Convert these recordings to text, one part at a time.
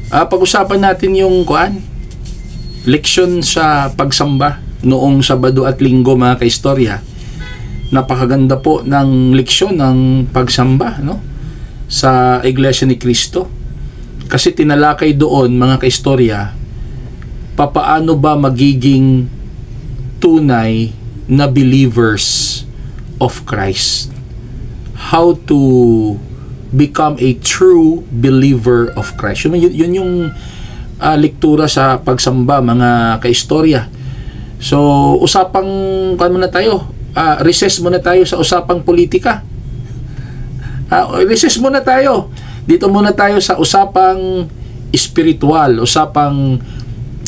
Pag-usapan natin yung leksyon sa pagsamba noong Sabado at Linggo, mga kaistorya. Napakaganda po ng leksyon ng pagsamba, no? Sa Iglesia ni Cristo. Kasi tinalakay doon, mga kaistorya, papaano ba magiging tunay na believers of Christ? How to become a true believer of Christ. Yun yung lektura sa pagsamba, mga kaistorya. So, muna tayo. Recess muna tayo sa usapang politika. Recess muna tayo. Dito muna tayo sa usapang espiritual, usapang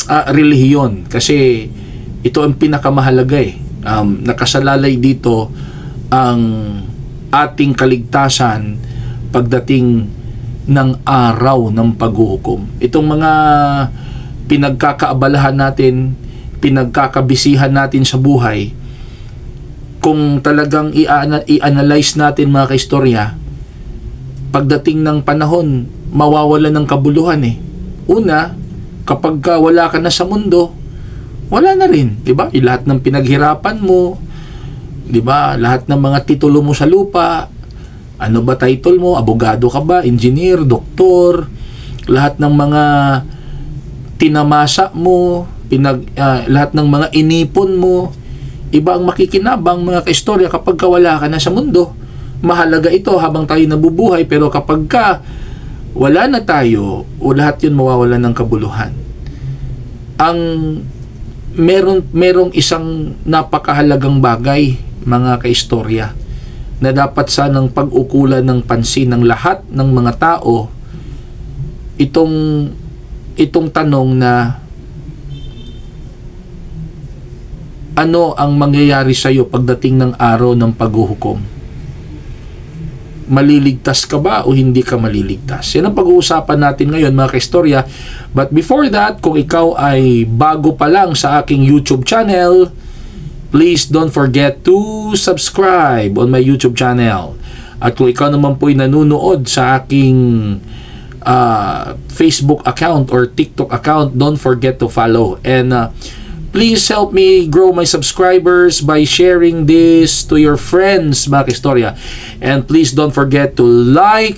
relihiyon. Kasi ito ang pinakamahalaga nakasalalay dito ang ating kaligtasan pagdating ng araw ng paghuhukom. Itong mga pinagkakaabalahan natin, pinagkakabisihan natin sa buhay, kung talagang i-analyze natin, mga kaistorya, pagdating ng panahon, mawawalan ng kabuluhan Una, kapag wala ka na sa mundo, wala na rin, 'di ba? Lahat ng pinaghirapan mo, 'di ba? Lahat ng mga titulo mo sa lupa, ano ba title mo? Abogado ka ba? Engineer, doktor, lahat ng mga tinamasa mo, lahat ng mga inipon mo, iba ang makikinabang, mga kaistorya, kapag wala ka na sa mundo. Mahalaga ito habang tayo nabubuhay, pero kapag wala na tayo, lahat yun mawawalan ng kabuluhan. Merong isang napakahalagang bagay, mga kaistorya, na dapat sanang pag-ukulan ng pansin ng lahat ng mga tao, itong tanong na ano ang mangyayari sa iyo pagdating ng araw ng paghuhukom? Maliligtas ka ba o hindi ka maliligtas? Yan ang pag-uusapan natin ngayon, mga kaistorya. But before that, kung ikaw ay bago pa lang sa aking YouTube channel, please don't forget to subscribe on my YouTube channel. At kung ikaw naman po'y nanunood sa aking Facebook account or TikTok account, don't forget to follow. And please help me grow my subscribers by sharing this to your friends, mga kaistorya. And please don't forget to like,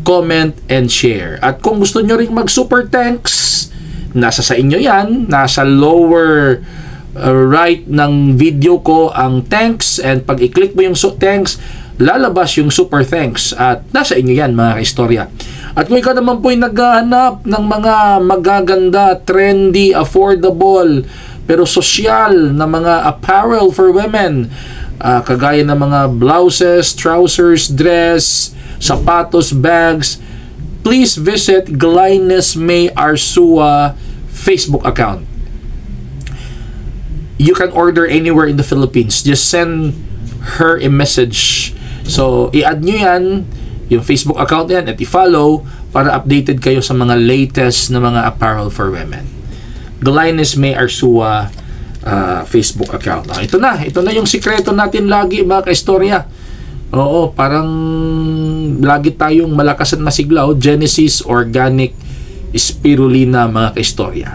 comment, and share. At kung gusto nyo ring mag-super thanks, nasa sa inyo yan, nasa lower right ng video ko ang thanks, and pag i-click mo yung thanks, lalabas yung super thanks, at nasa inyo yan, mga kaistorya. At kung ikaw naman po'y naghahanap ng mga magaganda, trendy, affordable, pero social na mga apparel for women, kagaya ng mga blouses, trousers, dress, sapatos, bags, please visit Glynis May Arsua Facebook account. You can order anywhere in the Philippines. Just send her a message. So, i-add nyo yan, yung Facebook account yan, at i-follow para updated kayo sa mga latest na mga apparel for women. Glynis May Arsua Facebook account. Ito na yung sikreto natin lagi, mga kaistorya. Oo, parang lagi tayong malakas at masiglaw. Genesis Organic Spirulina, mga kaistorya.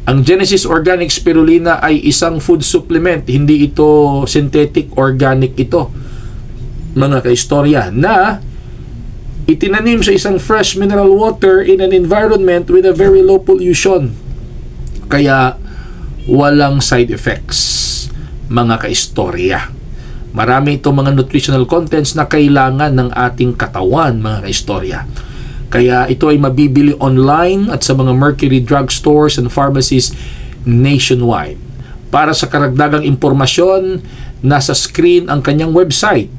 Ang Genesis Organic Spirulina ay isang food supplement. Hindi ito synthetic, organic ito, mga kaistorya, na itinanim sa isang fresh mineral water in an environment with a very low pollution. Kaya walang side effects, mga kaistorya. Marami itong mga nutritional contents na kailangan ng ating katawan, mga kaistorya. Kaya ito ay mabibili online at sa mga Mercury Drug Stores and Pharmacies nationwide. Para sa karagdagang impormasyon, nasa screen ang kanyang website.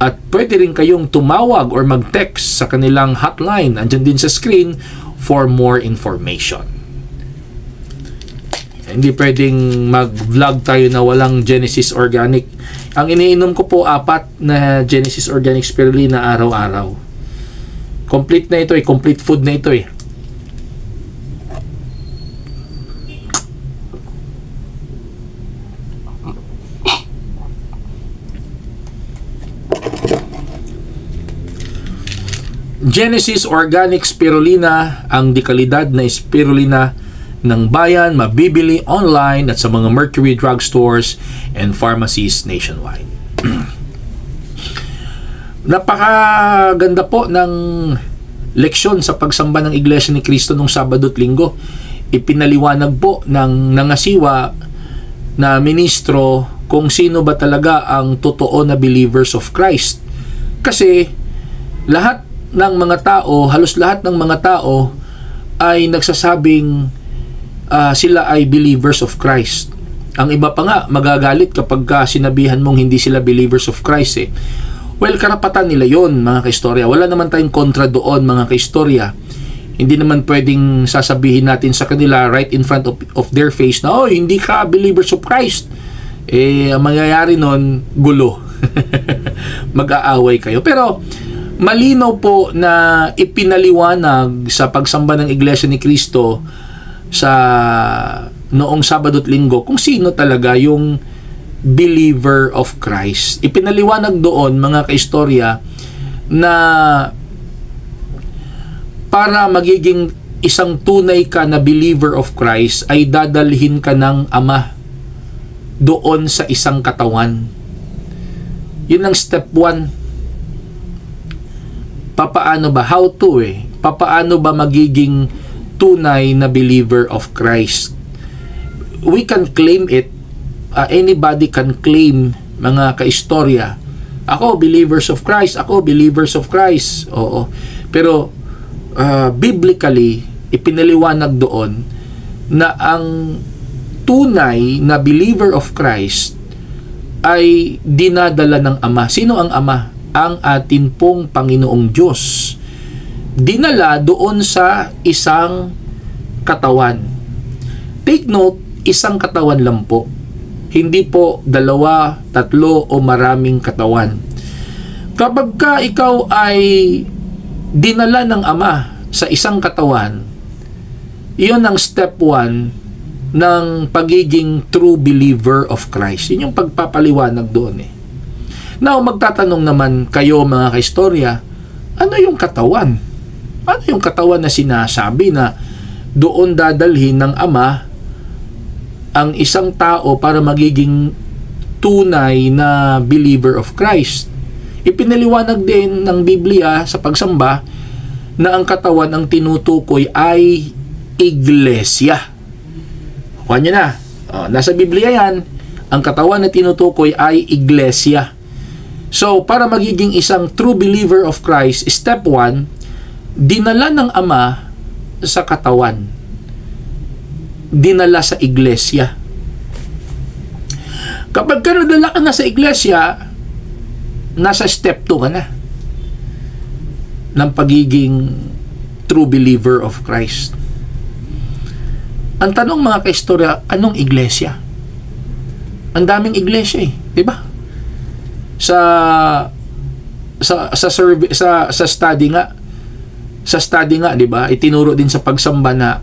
At pwede rin kayong tumawag or mag-text sa kanilang hotline. Andyan din sa screen for more information. Hindi pwedeng mag-vlog tayo na walang Genesis Organic. Ang iniinom ko po 4 na Genesis Organic Spirulina araw-araw. Complete na ito complete food na ito Genesis Organic Spirulina, ang dekalidad na spirulina ng bayan, mabibili online at sa mga Mercury drugstores and pharmacies nationwide. Napakaganda po ng leksyon sa pagsamba ng Iglesia ni Cristo nung Sabado at Linggo. Ipinaliwanag po ng nangasiwa na ministro kung sino ba talaga ang totoo na believers of Christ. Kasi lahat ng mga tao, halos lahat ng mga tao ay nagsasabing sila ay believers of Christ. Ang iba pa nga magagalit kapag sinabihan mong hindi sila believers of Christ eh. Well, karapatan nila yon, mga kaistorya. Wala naman tayong kontra doon, mga kaistorya. Hindi naman pwedeng sasabihin natin sa kanila right in front of their face na, oh, hindi ka believers of Christ. Eh, ang mangyayari nun, gulo. Mag-aaway kayo. Pero, malinaw po na ipinaliwanag sa pagsamba ng Iglesia ni Cristo sa noong Sabado at Linggo kung sino talaga yung believer of Christ. Ipinaliwanag doon, mga kaistorya, na para magiging isang tunay ka na believer of Christ ay dadalhin ka ng Ama doon sa isang katawan. Yun ang step 1. Papaano ba? How to eh. Papaano ba magiging tunay na believer of Christ? We can claim it. Anybody can claim, mga kaistorya. Ako, believers of Christ. Ako, believers of Christ. Oo. Pero, biblically, ipinaliwanag doon na ang tunay na believer of Christ ay dinadala ng Ama. Sino ang Ama? Ang atin pong Panginoong Diyos. Dinala doon sa isang katawan. Take note, isang katawan lang po. Hindi po 2, 3 o maraming katawan. Kapag ka ikaw ay dinala ng Ama sa isang katawan, iyon ang step 1 ng pagiging true believer of Christ. Yun yung pagpapaliwanag doon eh. Now, magtatanong naman kayo, mga kaistorya, ano yung katawan? Ano yung katawan na sinasabi na doon dadalhin ng Ama ang isang tao para magiging tunay na believer of Christ? Ipinaliwanag din ng Biblia sa pagsamba na ang katawan ang tinutukoy ay iglesia. Kuha nyo na. Nasa Biblia yan. Ang katawan na tinutukoy ay iglesia. So, para magiging isang true believer of Christ, step 1, dinala ng Ama sa katawan. Dinala sa iglesia. Kapag ka nadala ka na sa iglesia, nasa step 2 ka na ng pagiging true believer of Christ. Ang tanong, mga kaistorya, anong iglesia? Ang daming iglesia eh, di ba? Sa study nga, di ba? Itinuro din sa pagsamba na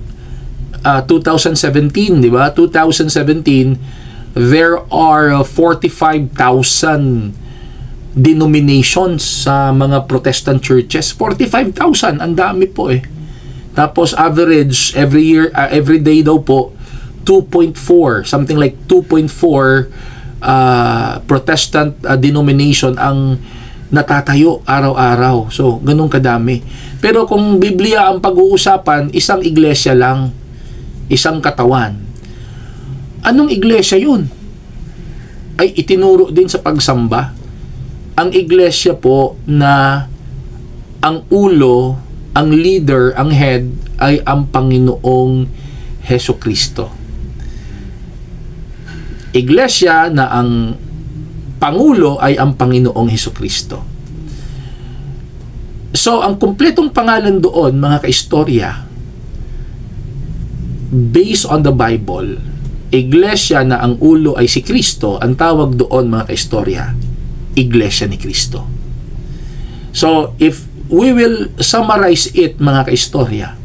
2017, di ba? 2017, there are 45,000 denominations sa mga Protestant churches. 45,000, ang dami po eh. Tapos average every day daw po 2.4, something like 2.4 Protestant denomination ang natatayo araw-araw. So, ganun kadami. Pero kung Biblia ang pag-uusapan, isang iglesia lang, isang katawan. Anong iglesia yun? Ay itinuro din sa pagsamba. Ang iglesia po na ang ulo, ang leader, ang head ay ang Panginoong Hesukristo. Iglesia na ang pangulo ay ang Panginoong Hesukristo. So, ang kumpletong pangalan doon, mga kaistorya, based on the Bible, iglesia na ang ulo ay si Kristo, ang tawag doon, mga kaistorya, Iglesia ni Kristo. So, if we will summarize it, mga kaistorya,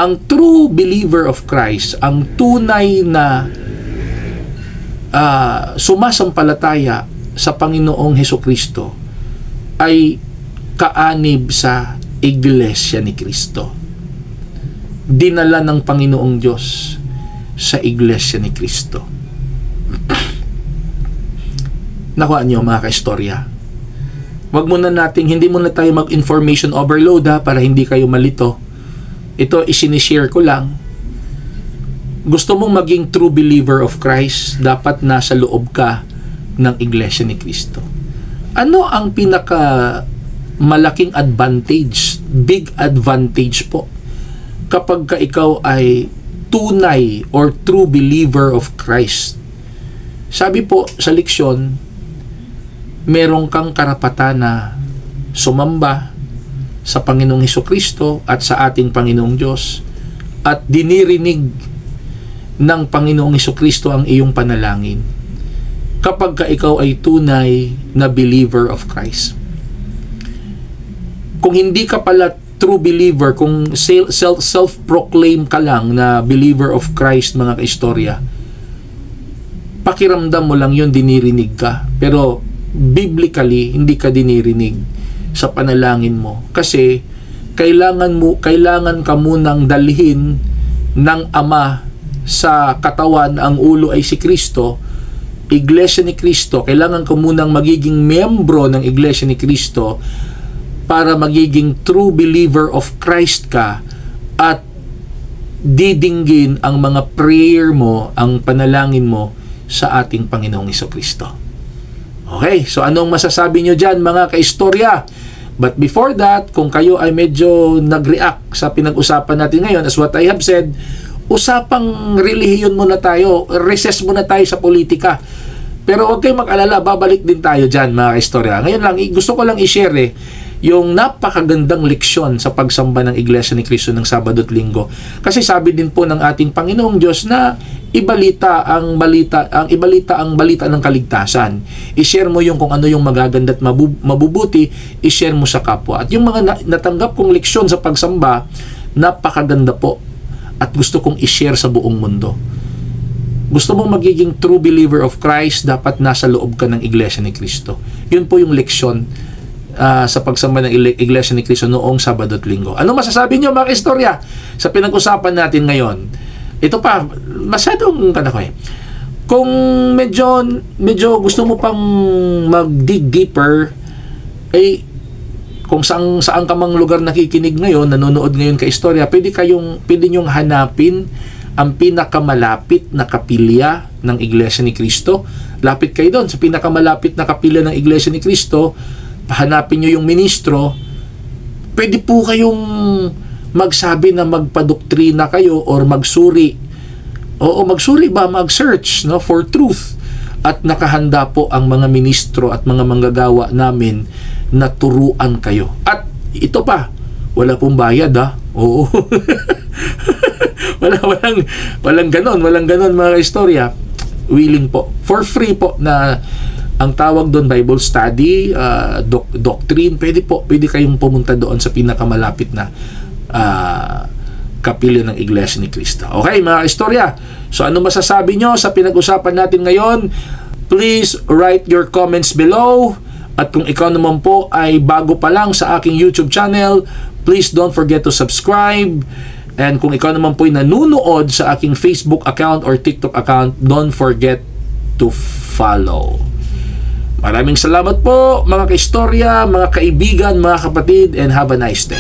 ang true believer of Christ, ang tunay na sumasampalataya sa Panginoong Hesukristo ay kaanib sa Iglesia ni Kristo. Dinala ng Panginoong Diyos sa Iglesia ni Kristo. Nakuha niyo mga kaistorya. Wag muna nating, hindi muna tayo mag-information overload para hindi kayo malito. Ito isinishare ko lang. Gusto mong maging true believer of Christ, dapat nasa loob ka ng Iglesia ni Kristo. Ano ang pinaka malaking advantage, big advantage po, kapag ka ikaw ay tunay or true believer of Christ? Sabi po sa leksyon, meron kang karapatan na sumamba sa Panginoong Hesukristo at sa ating Panginoong Diyos, at dinirinig ng Panginoong Hesukristo ang iyong panalangin kapag ka ikaw ay tunay na believer of Christ. Kung hindi ka pala true believer, kung self-proclaim ka lang na believer of Christ, mga kaistorya, pakiramdam mo lang yun, dinirinig ka. Pero biblically, hindi ka dinirinig sa panalangin mo. Kasi kailangan ka munang dalhin ng Ama sa katawan, ang ulo ay si Kristo, Iglesia ni Kristo. Kailangan ka munang magiging membro ng Iglesia ni Kristo para magiging true believer of Christ ka, at didinggin ang mga prayer mo, ang panalangin mo sa ating Panginoong Hesukristo. Okay, so anong masasabi nyo dyan mga kaistorya? But before that, kung kayo ay medyo nag-react sa pinag-usapan natin ngayon, as what I have said, usapang relihiyon muna tayo, recess muna tayo sa politika. Pero huwag kayong mag-alala, babalik din tayo dyan mga kaistorya. Ngayon lang, gusto ko lang i-share yung napakagandang leksyon sa pagsamba ng Iglesia ni Kristo ng Sabado at Linggo. Kasi sabi din po ng ating Panginoong Diyos na ibalita ang balita ng kaligtasan. I-share mo yung kung ano yung magaganda at mabubuti, i-share mo sa kapwa. At yung mga natanggap kong leksyon sa pagsamba, napakaganda po. At gusto kong i-share sa buong mundo. Gusto mong magiging true believer of Christ, dapat nasa loob ka ng Iglesia ni Kristo. Yun po yung leksyon sa pagsamba ng Iglesia ni Kristo noong Sabado at Linggo. Ano masasabi niyo mga istorya sa pinag-usapan natin ngayon? Ito pa, masyadong kung medyo gusto mo pang mag-dig deeper, kung saan ka mang lugar nakikinig ngayon, nanonood ngayon ka istorya, pwede nyong hanapin ang pinakamalapit na kapilya ng Iglesia ni Kristo. Lapit kayo doon sa pinakamalapit na kapilya ng Iglesia ni Kristo. Hanapin nyo yung ministro. Pwede po kayong magsabi na magpadoktrina kayo or magsuri. Oo, magsuri ba? Mag-search for truth. At nakahanda po ang mga ministro at mga manggagawa namin na turuan kayo. At ito pa, wala pong bayad Oo. walang ganon mga istorya. Willing po. For free po na ang tawag doon Bible study, doctrine, pwede kayong pumunta doon sa pinakamalapit na kapilya ng Iglesia ni Kristo. Okay mga istorya, so ano masasabi nyo sa pinag-usapan natin ngayon? Please write your comments below. At kung ikaw naman po ay bago pa lang sa aking YouTube channel, please don't forget to subscribe. And kung ikaw naman po ay nanunood sa aking Facebook account or TikTok account, don't forget to follow. Maraming salamat po mga kaistorya, mga kaibigan, mga kapatid, and have a nice day.